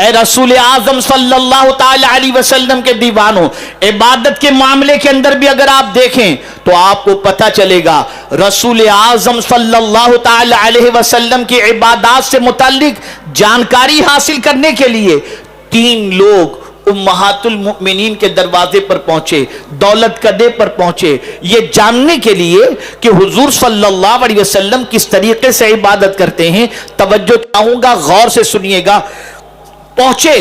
اے رسول اعظم صلی اللہ تعالی علیہ وسلم کے دیوانوں، عبادت کے معاملے کے اندر بھی اگر آپ دیکھیں تو آپ کو پتہ چلے گا رسول اعظم صلی اللہ تعالی علیہ وسلم کی عبادات سے متعلق جانکاری حاصل کرنے کے لیے 3 لوگ امہات المؤمنین کے دروازے پر پہنچے، دولت کدے پر پہنچے، یہ جاننے کے لیے کہ حضور صلی اللہ علیہ وسلم کس طریقے سے عبادت کرتے ہیں۔ توجہ چاہوں گا، غور سے سنیے گا۔ پہنچے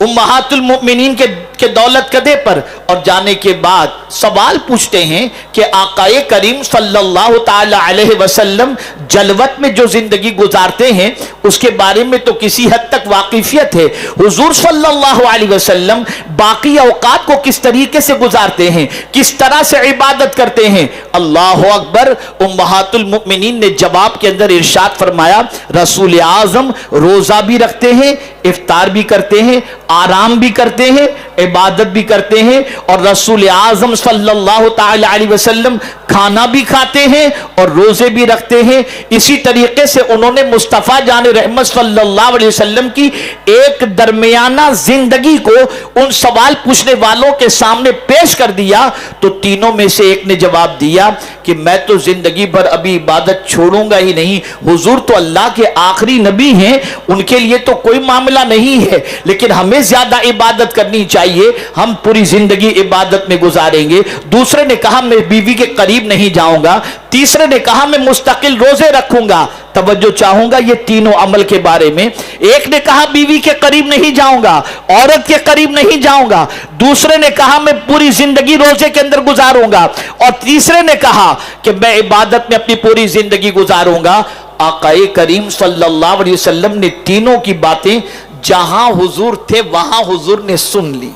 امہات المؤمنین کے دولت کدے پر، اور جانے کے بعد سوال پوچھتے ہیں کہ آقائے کریم صلی اللہ تعالی علیہ وسلم جلوت میں جو زندگی گزارتے ہیں اس کے بارے میں تو کسی حد تک واقفیت ہے، حضور صلی اللہ علیہ وسلم باقی اوقات کو کس طریقے سے گزارتے ہیں، کس طرح سے عبادت کرتے ہیں؟ اللہ اکبر۔ امہات المؤمنین نے جواب کے اندر ارشاد فرمایا رسول اعظم روزہ بھی رکھتے ہیں، افطار بھی کرتے ہیں، آرام بھی کرتے ہیں، عبادت بھی کرتے ہیں، اور رسول اعظم صلی اللہ تعالی علیہ وسلم کھانا بھی کھاتے ہیں اور روزے بھی رکھتے ہیں۔ اسی طریقے سے انہوں نے مصطفیٰ جان رحمت صلی اللہ علیہ وسلم کی ایک درمیانہ زندگی کو ان سوال پوچھنے والوں کے سامنے پیش کر دیا، تو تینوں میں سے ایک نے جواب دیا کہ میں تو زندگی بھر ابھی عبادت چھوڑوں گا ہی نہیں، حضور تو اللہ کے آخری نبی ہیں، ان کے لیے تو کوئی معاملہ نہیں ہے، لیکن ہمیں زیادہ عبادت کرنی چاہیے، ہم پوری زندگی عبادت میں گزاریں گے۔ دوسرے نے کہا میں بیوی کے قریب نہیں جاؤں گا، تیسرے نے کہا میں مستقل روزے رکھوں گا۔ توجہ چاہوں گا یہ تینوں عمل کے بارے میں۔ ایک نے کہا بیوی کے قریب نہیں جاؤں گا، عورت کے قریب نہیں جاؤں گا، دوسرے نے کہا میں پوری زندگی روزے کے اندر گزاروں گا، اور تیسرے نے کہا کہ میں عبادت میں اپنی پوری زندگی گزاروں گا۔ آقائے کریم صلی اللہ علیہ وسلم نے تینوں کی باتیں جہاں حضور تھے وہاں حضور نے سن لی،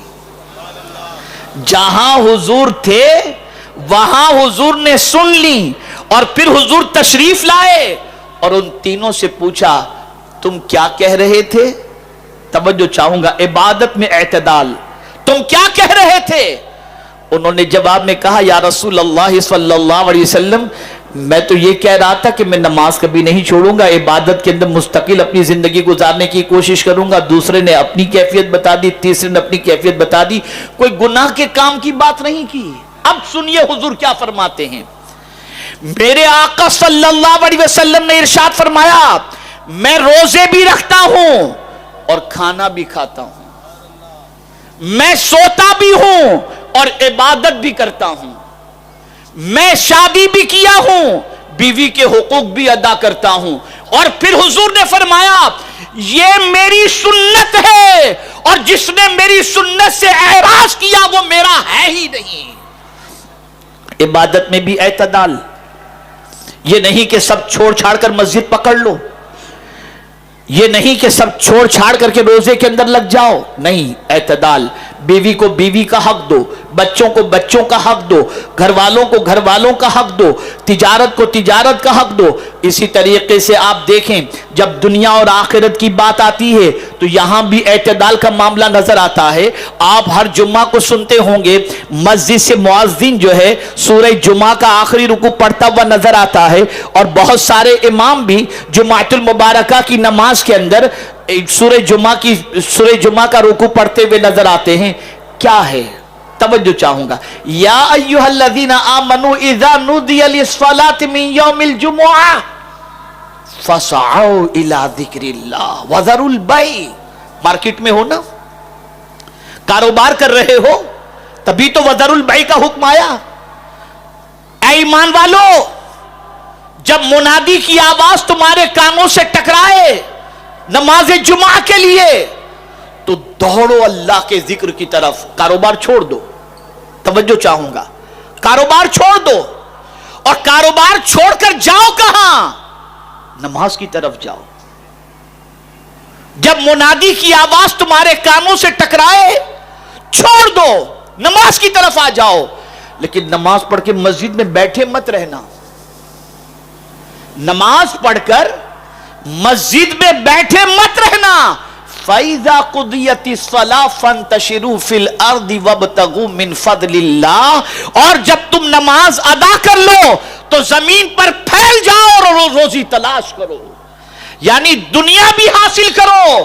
جہاں حضور تھے وہاں حضور نے سن لی، اور پھر حضور تشریف لائے اور ان تینوں سے پوچھا تم کیا کہہ رہے تھے؟ توجہ چاہوں گا، عبادت میں اعتدال، تم کیا کہہ رہے تھے؟ انہوں نے جواب میں کہا یا رسول اللہ صلی اللہ علیہ وسلم میں تو یہ کہہ رہا تھا کہ میں نماز کبھی نہیں چھوڑوں گا، عبادت کے اندر مستقل اپنی زندگی گزارنے کی کوشش کروں گا۔ دوسرے نے اپنی کیفیت بتا دی، تیسرے نے اپنی کیفیت بتا دی، کوئی گناہ کے کام کی بات نہیں کی۔ اب سنیے حضور کیا فرماتے ہیں۔ میرے آقا صلی اللہ علیہ وسلم نے ارشاد فرمایا میں روزے بھی رکھتا ہوں اور کھانا بھی کھاتا ہوں، میں سوتا بھی ہوں اور عبادت بھی کرتا ہوں، میں شادی بھی کیا ہوں، بیوی کے حقوق بھی ادا کرتا ہوں، اور پھر حضور نے فرمایا یہ میری سنت ہے اور جس نے میری سنت سے اعراض کیا وہ میرا ہے ہی نہیں۔ عبادت میں بھی اعتدال، یہ نہیں کہ سب چھوڑ چھاڑ کر مسجد پکڑ لو، یہ نہیں کہ سب چھوڑ چھاڑ کر کے روزے کے اندر لگ جاؤ، نہیں، اعتدال۔ بیوی کو بیوی کا حق دو، بچوں کو بچوں کا حق دو، گھر والوں کو گھر والوں کا حق دو، تجارت کو تجارت کا حق دو۔ اسی طریقے سے آپ دیکھیں جب دنیا اور آخرت کی بات آتی ہے تو یہاں بھی اعتدال کا معاملہ نظر آتا ہے۔ آپ ہر جمعہ کو سنتے ہوں گے مسجد سے مؤذن جو ہے سورہ جمعہ کا آخری رکوع پڑھتا ہوا نظر آتا ہے، اور بہت سارے امام بھی جمعۃ المبارکہ کی نماز کے اندر سورہ جمعہ کا رکوع پڑھتے ہوئے نظر آتے ہیں۔ کیا ہے؟ توجہ چاہوں گا، یا ایھا الذین آمنوا اذا نودی للصلاۃ من یوم الجمعہ فسعوا الی ذکر اللہ وذروا البیع۔ مارکیٹ میں ہو نا، کاروبار کر رہے ہو، تبھی تو وذروا البیع کا حکم آیا۔ اے ایمان والو، جب منادی کی آواز تمہارے کانوں سے ٹکرائے نماز جمعہ کے لیے تو دوڑو اللہ کے ذکر کی طرف، کاروبار چھوڑ دو۔ توجہ چاہوں گا، کاروبار چھوڑ دو، اور کاروبار چھوڑ کر جاؤ کہاں؟ نماز کی طرف جاؤ۔ جب منادی کی آواز تمہارے کانوں سے ٹکرائے چھوڑ دو، نماز کی طرف آ جاؤ، لیکن نماز پڑھ کے مسجد میں بیٹھے مت رہنا۔ نماز پڑھ کر مسجد میں بیٹھے مت رہنا۔ فَإِذَا قُضِيَتِ الصَّلَاةُ فَانتَشِرُوا فِي الْأَرْضِ وَابْتَغُوا مِنْ فَضْلِ اللَّهِ، اور جب تم نماز ادا کر لو تو زمین پر پھیل جاؤ اور روزی تلاش کرو، یعنی دنیا بھی حاصل کرو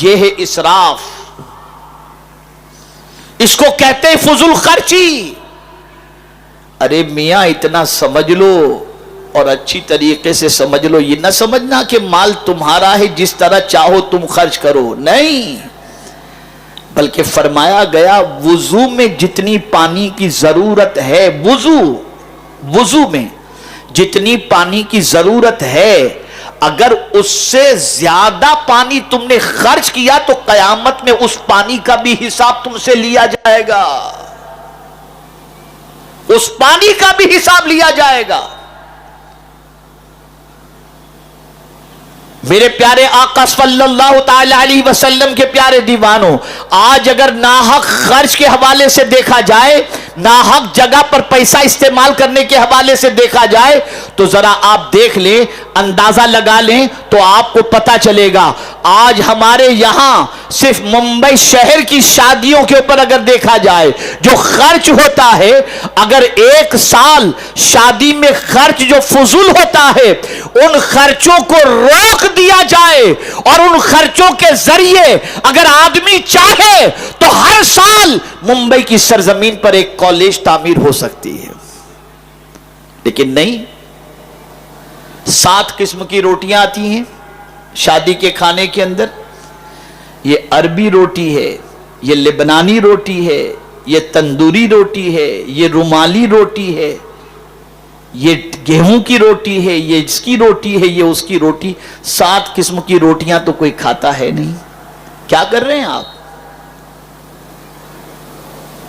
یہ ہے اسراف، اس کو کہتے ہیں فضول خرچی۔ ارے میاں اتنا سمجھ لو اور اچھی طریقے سے سمجھ لو، یہ نہ سمجھنا کہ مال تمہارا ہے جس طرح چاہو تم خرچ کرو، نہیں، بلکہ فرمایا گیا وضو میں جتنی پانی کی ضرورت ہے، وضو میں جتنی پانی کی ضرورت ہے، اگر اس سے زیادہ پانی تم نے خرچ کیا تو قیامت میں اس پانی کا بھی حساب تم سے لیا جائے گا، اس پانی کا بھی حساب لیا جائے گا۔ میرے پیارے آقا صلی اللہ تعالی علیہ وسلم کے پیارے دیوانوں، آج اگر ناحق خرچ کے حوالے سے دیکھا جائے، ناحق جگہ پر پیسہ استعمال کرنے کے حوالے سے دیکھا جائے تو ذرا آپ دیکھ لیں، اندازہ لگا لیں تو آپ کو پتا چلے گا۔ آج ہمارے یہاں صرف ممبئی شہر کی شادیوں کے اوپر اگر دیکھا جائے جو خرچ ہوتا ہے، اگر ایک سال شادی میں خرچ جو فضول ہوتا ہے ان خرچوں کو روک دیا جائے اور ان خرچوں کے ذریعے اگر آدمی چاہے تو ہر سال ممبئی کی سرزمین پر ایک کالج تعمیر ہو سکتی ہے، لیکن نہیں۔ 7 قسم کی روٹیاں آتی ہیں شادی کے کھانے کے اندر، یہ عربی روٹی ہے، یہ لبنانی روٹی ہے، یہ تندوری روٹی ہے، یہ رومالی روٹی ہے، یہ گیہوں کی روٹی ہے، یہ اس کی روٹی ہے، یہ اس کی روٹی۔ 7 قسم کی روٹیاں تو کوئی کھاتا ہے نہیں۔ کیا کر رہے ہیں آپ؟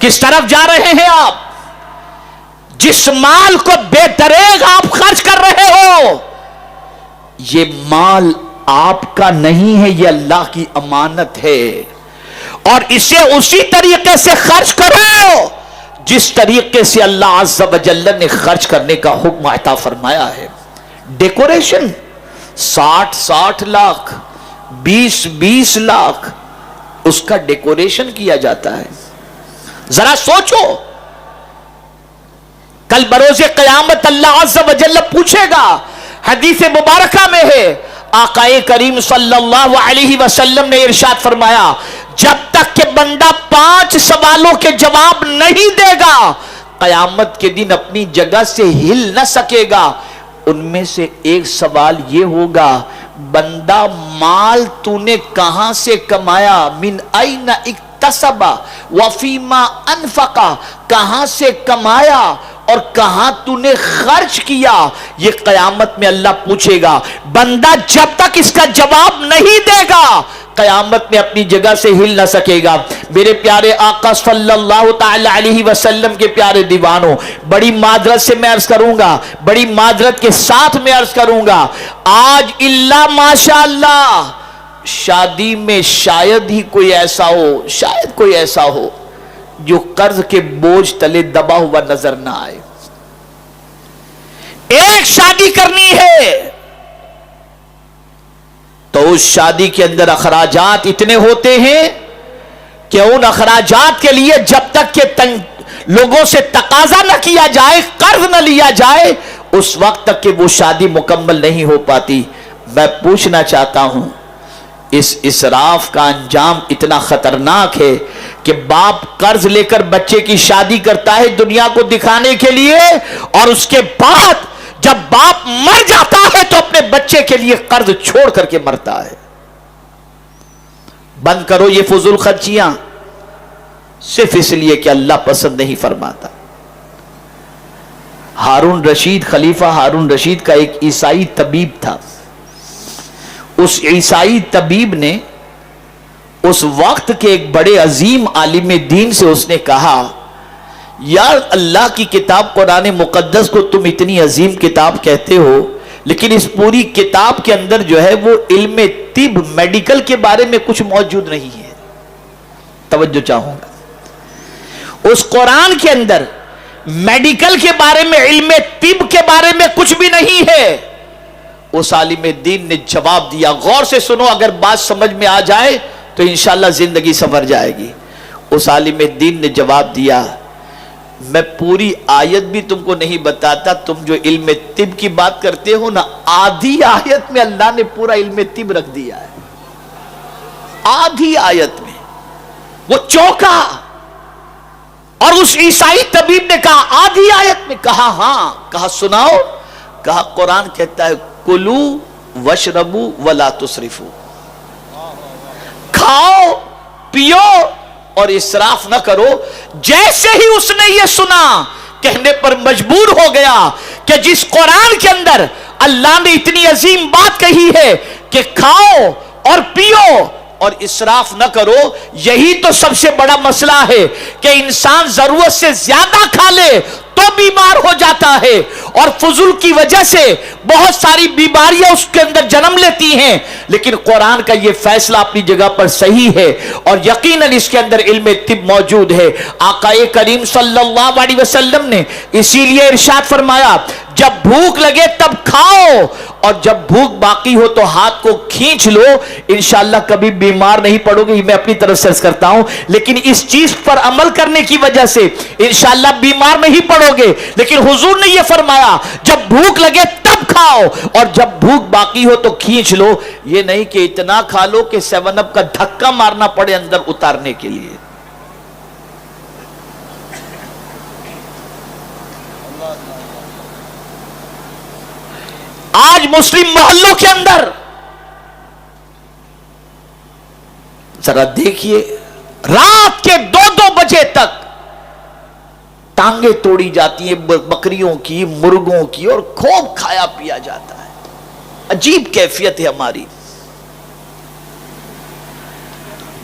کس طرف جا رہے ہیں آپ؟ جس مال کو بے دریغ آپ خرچ کر رہے ہو، یہ مال آپ کا نہیں ہے، یہ اللہ کی امانت ہے، اور اسے اسی طریقے سے خرچ کرو جس طریقے سے اللہ عز و جل نے خرچ کرنے کا حکم عطا فرمایا ہے۔ ڈیکوریشن 60 لاکھ 20 لاکھ اس کا ڈیکوریشن کیا جاتا ہے۔ ذرا سوچو، کل بروز قیامت اللہ عز و جل پوچھے گا، حدیث مبارکہ میں ہے، آقا کریم صلی اللہ علیہ وسلم نے ارشاد فرمایا، جب تک کہ بندہ 5 سوالوں کے جواب نہیں دے گا قیامت کے دن اپنی جگہ سے ہل نہ سکے گا۔ ان میں سے ایک سوال یہ ہوگا، بندہ مال تو نے کہاں سے کمایا؟ من این اکتسب وفیما انفقا، کہاں سے کمایا اور کہاں تو نے خرچ کیا؟ یہ قیامت میں اللہ پوچھے گا۔ بندہ جب تک اس کا جواب نہیں دے گا قیامت میں اپنی جگہ سے ہل نہ سکے گا۔ میرے پیارے آقا صلی اللہ تعالی علیہ وسلم کے پیارے دیوانوں، بڑی معذرت سے میں عرض کروں گا، بڑی معذرت کے ساتھ میں عرض کروں گا، آج اللہ ماشاءاللہ شادی میں شاید ہی کوئی ایسا ہو جو قرض کے بوجھ تلے دبا ہوا نظر نہ آئے۔ ایک شادی کرنی ہے تو اس شادی کے اندر اخراجات اتنے ہوتے ہیں کہ ان اخراجات کے لیے جب تک کہ لوگوں سے تقاضا نہ کیا جائے، قرض نہ لیا جائے، اس وقت تک کہ وہ شادی مکمل نہیں ہو پاتی۔ میں پوچھنا چاہتا ہوں، اس اسراف کا انجام اتنا خطرناک ہے کہ باپ قرض لے کر بچے کی شادی کرتا ہے دنیا کو دکھانے کے لیے، اور اس کے بعد جب باپ مر جاتا ہے تو اپنے بچے کے لیے قرض چھوڑ کر کے مرتا ہے۔ بند کرو یہ فضول خرچیاں، صرف اس لیے کہ اللہ پسند نہیں فرماتا۔ ہارون رشید، خلیفہ ہارون رشید کا ایک عیسائی طبیب تھا۔ اس عیسائی طبیب نے اس وقت کے ایک بڑے عظیم عالم دین سے اس نے کہا، یار اللہ کی کتاب قرآن مقدس کو تم اتنی عظیم کتاب کہتے ہو، لیکن اس پوری کتاب کے اندر جو ہے وہ علم طب، میڈیکل کے بارے میں کچھ موجود نہیں ہے۔ توجہ چاہوں گا، اس قرآن کے اندر میڈیکل کے بارے میں، علم طب کے بارے میں کچھ بھی نہیں ہے۔ اس عالم دین نے جواب دیا، غور سے سنو، اگر بات سمجھ میں آ جائے تو انشاءاللہ زندگی سنور جائے گی۔ اس عالم دین نے جواب دیا، میں پوری آیت بھی تم کو نہیں بتاتا، تم جو علم طب کی بات کرتے ہو نا، آدھی آیت میں اللہ نے پورا علم طب رکھ دیا ہے۔ آدھی آیت میں وہ چوکا، اور اس عیسائی طبیب نے کہا آدھی آیت میں، کہا ہاں، کہا سناؤ، کہا قرآن کہتا ہے کلو وشربو ولا تسرفو، کھاؤ پیو اور اسراف نہ کرو۔ جیسے ہی اس نے یہ سنا کہنے پر مجبور ہو گیا کہ جس قرآن کے اندر اللہ نے اتنی عظیم بات کہی ہے کہ کھاؤ اور پیو اور اسراف نہ کرو، یہی تو سب سے بڑا مسئلہ ہے کہ انسان ضرورت سے زیادہ کھا لے تو بیمار ہو جاتا ہے، اور فضول کی وجہ سے بہت ساری بیماریاں اس کے اندر جنم لیتی ہیں۔ لیکن قرآن کا یہ فیصلہ اپنی جگہ پر صحیح ہے، اور یقیناً اس کے اندر علم طب موجود ہے۔ آقا کریم صلی اللہ علیہ وسلم نے اسی لیے ارشاد فرمایا جب بھوک لگے تب کھاؤ، اور جب بھوک باقی ہو تو ہاتھ کو کھینچ لو، انشاءاللہ کبھی بیمار نہیں پڑو گے۔ میں اپنی طرف سے عرض کرتا ہوں، لیکن اس چیز پر عمل کرنے کی وجہ سے انشاءاللہ بیمار نہیں پڑو گے۔ لیکن حضور نے یہ فرمایا جب بھوک لگے تب کھاؤ، اور جب بھوک باقی ہو تو کھینچ لو، یہ نہیں کہ اتنا کھا لو کہ 7 اپ کا دھکا مارنا پڑے اندر اتارنے کے لیے۔ آج مسلم محلوں کے اندر ذرا دیکھیے، رات کے 2 بجے تک ٹانگیں توڑی جاتی ہیں بکریوں کی، مرغوں کی، اور خوب کھایا پیا جاتا ہے۔ عجیب کیفیت ہے ہماری۔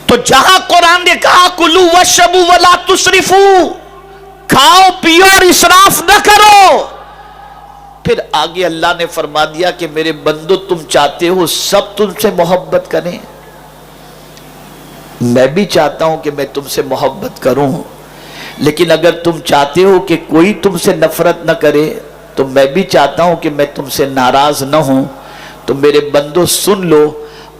تو جہاں قرآن نے کہا کلو وشربو ولا تسرفو، کھاؤ پیو اور اسراف نہ کرو، پھر آگے اللہ نے فرما دیا کہ میرے بندو تم چاہتے ہو سب تم سے محبت کریں، میں بھی چاہتا ہوں کہ میں تم سے محبت کروں، لیکن اگر تم چاہتے ہو کہ کوئی تم سے نفرت نہ کرے تو میں بھی چاہتا ہوں کہ میں تم سے ناراض نہ ہوں۔ تو میرے بندو سن لو،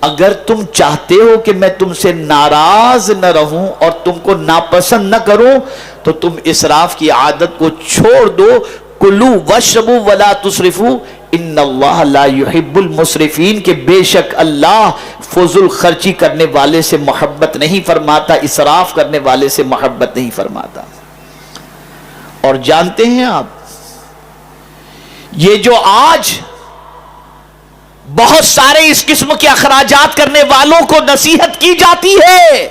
اگر تم چاہتے ہو کہ میں تم سے ناراض نہ رہوں اور تم کو ناپسند نہ کروں تو تم اسراف کی عادت کو چھوڑ دو۔ کلو وشربو ولا تسرفو ان اللہ لا یحب المسرفین، کہ بے شک اللہ فضول خرچی کرنے والے سے محبت نہیں فرماتا، اسراف کرنے والے سے محبت نہیں فرماتا۔ اور جانتے ہیں آپ، یہ جو آج بہت سارے اس قسم کے اخراجات کرنے والوں کو نصیحت کی جاتی ہے،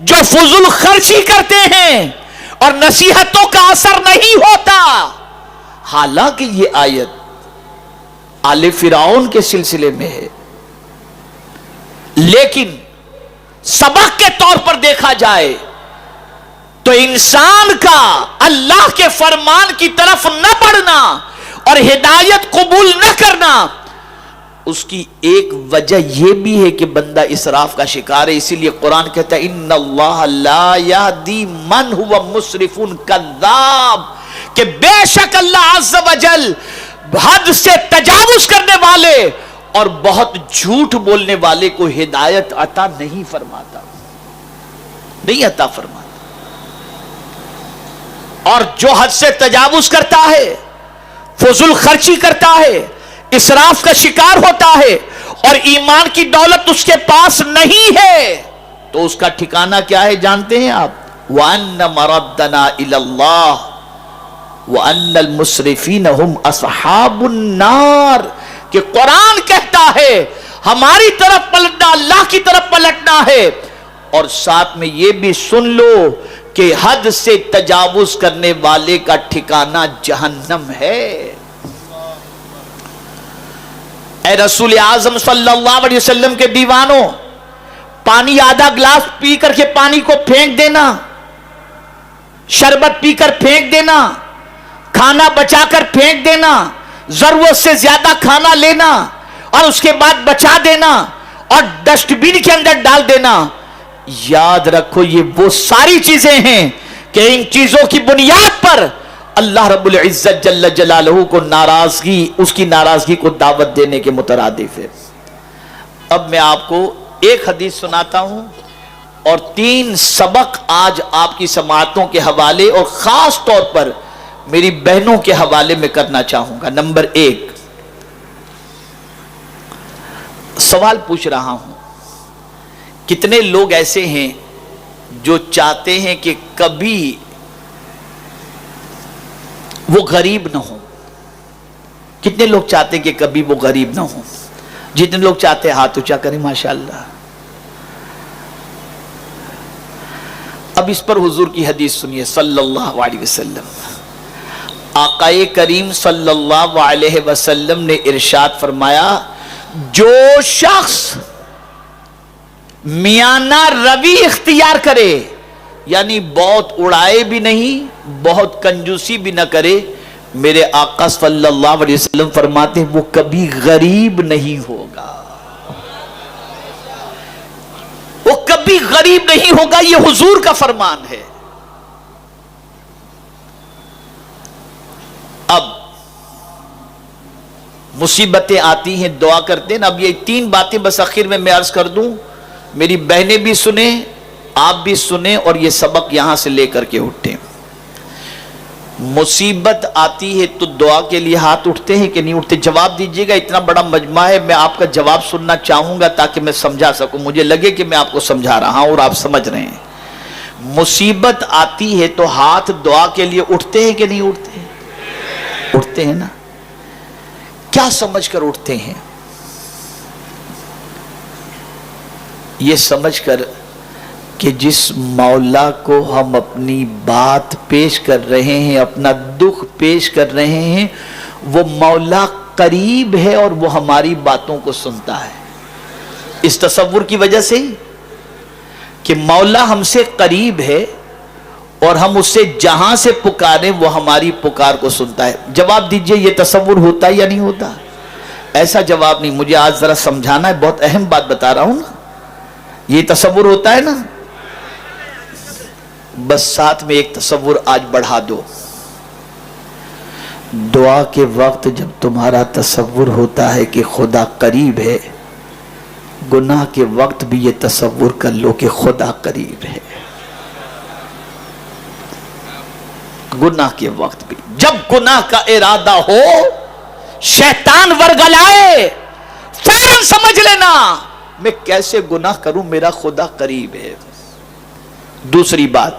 جو فضول خرچی کرتے ہیں اور نصیحتوں کا اثر نہیں ہوتا، حالانکہ یہ آیت آل فرعون کے سلسلے میں ہے، لیکن سبق کے طور پر دیکھا جائے تو انسان کا اللہ کے فرمان کی طرف نہ بڑھنا اور ہدایت قبول نہ کرنا، اس کی ایک وجہ یہ بھی ہے کہ بندہ اسراف کا شکار ہے۔ اسی لیے قرآن کہتا ہے ان اللہ لا یہدی من هو مسرف کذاب، کہ بے شک اللہ عز و جل حد سے تجاوز کرنے والے اور بہت جھوٹ بولنے والے کو ہدایت عطا نہیں فرماتا، نہیں عطا فرماتا۔ اور جو حد سے تجاوز کرتا ہے، فضول خرچی کرتا ہے، اسراف کا شکار ہوتا ہے اور ایمان کی دولت اس کے پاس نہیں ہے، تو اس کا ٹھکانہ کیا ہے جانتے ہیں آپ؟ وَأَنَّ مَرَدَّنَا إِلَى اللَّهِ وَأَنَّ الْمُسْرِفِينَ هُمْ أَصْحَابُ النَّارِ، کہ قرآن کہتا ہے ہماری طرف پلٹنا، اللہ کی طرف پلٹنا ہے، اور ساتھ میں یہ بھی سن لو کہ حد سے تجاوز کرنے والے کا ٹھکانہ جہنم ہے۔ اے رسول اعظم صلی اللہ علیہ وسلم کے دیوانوں، پانی آدھا گلاس پی کر کے پانی کو پھینک دینا، شربت پی کر پھینک دینا، کھانا بچا کر پھینک دینا، ضرورت سے زیادہ کھانا لینا اور اس کے بعد بچا دینا اور ڈسٹ بین کے اندر ڈال دینا، یاد رکھو یہ وہ ساری چیزیں ہیں کہ ان چیزوں کی بنیاد پر اللہ رب العزت جل جلالہ کو ناراضگی، اس کی ناراضگی کو دعوت دینے کے مترادف ہے۔ اب میں آپ کو ایک حدیث سناتا ہوں اور 3 سبق آج آپ کی سماعتوں کے حوالے اور خاص طور پر میری بہنوں کے حوالے میں کرنا چاہوں گا۔ نمبر 1، سوال پوچھ رہا ہوں کتنے لوگ ایسے ہیں جو چاہتے ہیں کہ کبھی وہ غریب نہ ہو؟ کتنے لوگ چاہتے ہیں کہ کبھی وہ غریب نہ ہو؟ جتنے لوگ چاہتے ہیں ہاتھ اونچا کریں ماشاءاللہ. اب اس پر حضور کی حدیث سنیے صلی اللہ علیہ وسلم. آقائے کریم صلی اللہ علیہ وسلم نے ارشاد فرمایا، جو شخص میانہ روی اختیار کرے، یعنی بہت اڑائے بھی نہیں، بہت کنجوسی بھی نہ کرے، میرے آقا صلی اللہ علیہ وسلم فرماتے ہیں وہ کبھی غریب نہیں ہوگا. وہ کبھی غریب نہیں ہوگا، یہ حضور کا فرمان ہے. اب مصیبتیں آتی ہیں، دعا کرتے ہیں. اب یہ 3 باتیں بس آخر میں عرض کر دوں، میری بہنیں بھی سنیں، آپ بھی سنیں، اور یہ سبق یہاں سے لے کر کے اٹھیں. مصیبت آتی ہے تو دعا کے لیے ہاتھ اٹھتے ہیں کہ نہیں اٹھتے؟ جواب دیجیے گا. اتنا بڑا مجمع ہے، میں آپ کا جواب سننا چاہوں گا تاکہ میں سمجھا سکوں، مجھے لگے کہ میں آپ کو سمجھا رہا ہوں اور آپ سمجھ رہے ہیں. مصیبت آتی ہے تو ہاتھ دعا کے لیے اٹھتے ہیں کہ نہیں اٹھتے؟ اٹھتے ہیں نا. کیا سمجھ کر اٹھتے ہیں؟ یہ سمجھ کر کہ جس مولا کو ہم اپنی بات پیش کر رہے ہیں، اپنا دکھ پیش کر رہے ہیں، وہ مولا قریب ہے اور وہ ہماری باتوں کو سنتا ہے. اس تصور کی وجہ سے کہ مولا ہم سے قریب ہے اور ہم اس سے جہاں سے پکاریں وہ ہماری پکار کو سنتا ہے. جواب دیجئے، یہ تصور ہوتا ہے یا نہیں ہوتا؟ ایسا جواب نہیں، مجھے آج ذرا سمجھانا ہے، بہت اہم بات بتا رہا ہوں نا. یہ تصور ہوتا ہے نا. بس ساتھ میں ایک تصور آج بڑھا دو. دعا کے وقت جب تمہارا تصور ہوتا ہے کہ خدا قریب ہے، گناہ کے وقت بھی یہ تصور کر لو کہ خدا قریب ہے. گناہ کے وقت بھی جب گناہ کا ارادہ ہو، شیطان ورگلائے، فوراً سمجھ لینا میں کیسے گناہ کروں، میرا خدا قریب ہے. دوسری بات،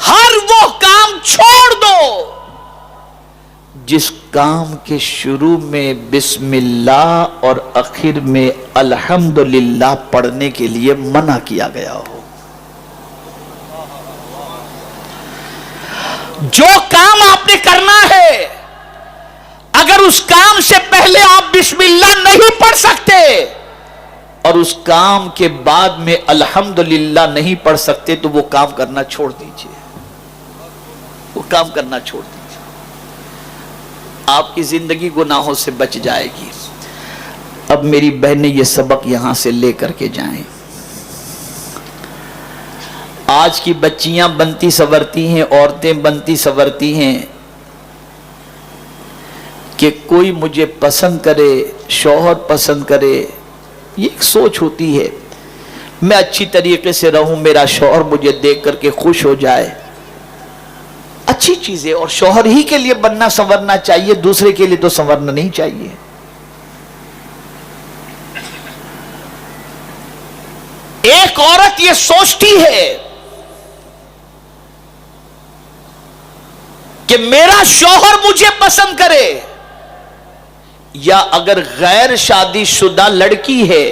ہر وہ کام چھوڑ دو جس کام کے شروع میں بسم اللہ اور آخر میں الحمدللہ پڑھنے کے لیے منع کیا گیا ہو. جو کام آپ نے کرنا ہے، اگر اس کام سے پہلے آپ بسم اللہ نہیں پڑھ سکتے اور اس کام کے بعد میں الحمدللہ نہیں پڑھ سکتے تو وہ کام کرنا چھوڑ دیجئے. وہ کام کرنا چھوڑ دیجئے. آپ کی زندگی گناہوں سے بچ جائے گی. اب میری بہنیں یہ سبق یہاں سے لے کر کے جائیں. آج کی بچیاں بنتی سورتی ہیں، عورتیں بنتی سورتی ہیں کہ کوئی مجھے پسند کرے، شوہر پسند کرے. یہ ایک سوچ ہوتی ہے، میں اچھی طریقے سے رہوں، میرا شوہر مجھے دیکھ کر کے خوش ہو جائے. اچھی چیز ہے، اور شوہر ہی کے لیے بننا سنورنا چاہیے، دوسرے کے لیے تو سنورنا نہیں چاہیے. ایک عورت یہ سوچتی ہے کہ میرا شوہر مجھے پسند کرے، یا اگر غیر شادی شدہ لڑکی ہے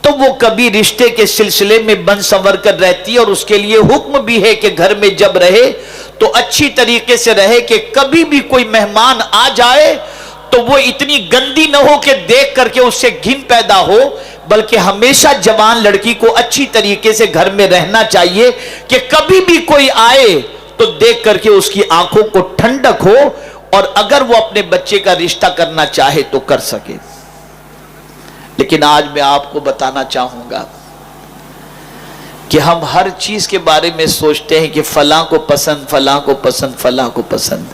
تو وہ کبھی رشتے کے سلسلے میں بن سنور کر رہتی ہے، اور اس کے لیے حکم بھی ہے کہ گھر میں جب رہے تو اچھی طریقے سے رہے کہ کبھی بھی کوئی مہمان آ جائے تو وہ اتنی گندی نہ ہو کہ دیکھ کر کے اس سے گھن پیدا ہو، بلکہ ہمیشہ جوان لڑکی کو اچھی طریقے سے گھر میں رہنا چاہیے کہ کبھی بھی کوئی آئے تو دیکھ کر کے اس کی آنکھوں کو ٹھنڈک ہو، اور اگر وہ اپنے بچے کا رشتہ کرنا چاہے تو کر سکے. لیکن آج میں آپ کو بتانا چاہوں گا کہ ہم ہر چیز کے بارے میں سوچتے ہیں کہ فلاں کو پسند، فلاں کو پسند، فلاں کو پسند.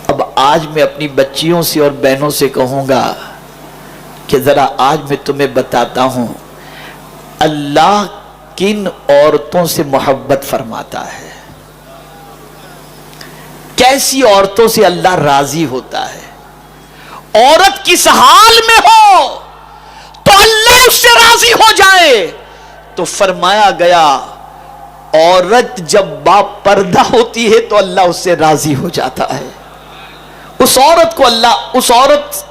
اب آج میں اپنی بچیوں سے اور بہنوں سے کہوں گا کہ ذرا آج میں تمہیں بتاتا ہوں اللہ کن عورتوں سے محبت فرماتا ہے، کیسی عورتوں سے اللہ راضی ہوتا ہے. عورت کس حال میں ہو تو اللہ اس سے راضی ہو جائے. تو فرمایا گیا عورت جب باپردہ ہوتی ہے تو اللہ اس سے راضی ہو جاتا ہے. اس عورت کو اللہ، اس عورت